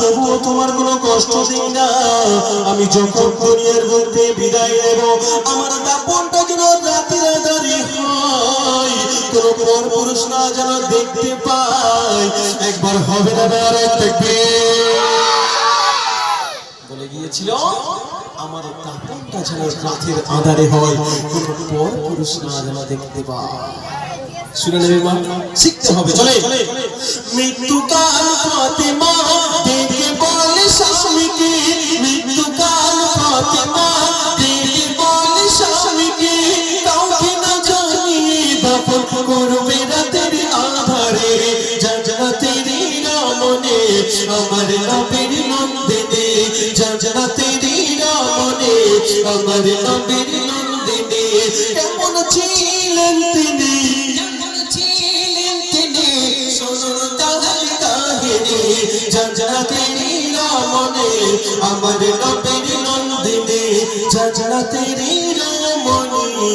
তবুও তোমার কোনো কষ্ট দিই না। আমি যখন দুনিয়ার মধ্যে বিদায় নেব, আমার দাপনটা যেন রাতের আঁধারে হয়, কোনো পরপুরুষ না যেন দেখতে পায়। একবার হবে না নারায়ে তাকবীর। বলে গিয়েছিল আমার দাপনটা যেন রাতের আঁধারে হয়, কোনো পরপুরুষ না যেন দেখতে পায়। শুনে নেবে মা, শিখতে হবে। চলে মৃত্যুকাল ফাতেমা দেখে বলে স্বামীকে, মৃত্যুকাল ফাতেমা দেখে বলে স্বামীকে, কাউকে না জানিয়ে দাফন করবে রাতের আঁধারে। জান্নাতের রমণে আমার নবীর নন্দিনী, জান্নাতের রমণে আমার নবীর নন্দিনী। কেমন ছিলেন তিনি, জান্নাতের রমণী আমার নবীর নন্দিনী, জান্নাতের রমণী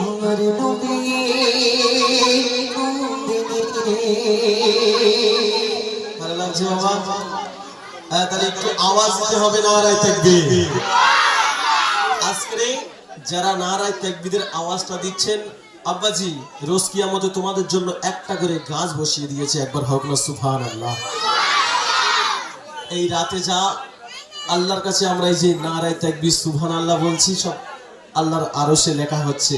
আমার নবীর নন্দিনী। ভালো লাগছে বাবা? তাহলে একটু আওয়াজ দিতে হবে নারায়ে তাকবীর। আজকে যারা নারায়ে তাকবীরের আওয়াজটা দিচ্ছেন, আব্বাজি রোজ কিয়ামতে তোমাদের জন্য একটা করে গাছ বসিয়ে দিয়েছে। একবার হোক না সুবহানাল্লাহ। এই রাতে যা আল্লাহর কাছে আমরা এই যে নারায়ে তাকবীর সুবহানাল্লাহ বলছি, সব আল্লাহর আরশে লেখা হচ্ছে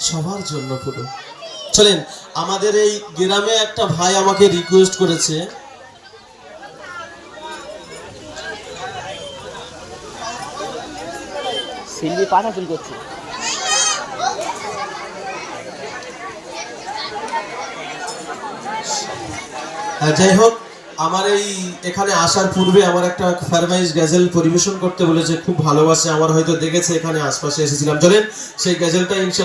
সবার জন্য পুরো। চলেন, আমাদের এই গ্রামে একটা ভাই আমাকে রিকোয়েস্ট করেছে, সিলভি পাঠা চুল করছে। যাই হোক, আমার এই এখানে আসার পূর্বে আমার একটা ফরমাইশ গজল পরিবেশন করতে বলেছে, খুব ভালোবাসে আমার, হয়তো দেখেছে এখানে আশপাশে এসেছিলাম। চলেন সেই গজলটা ইনশাআল্লাহ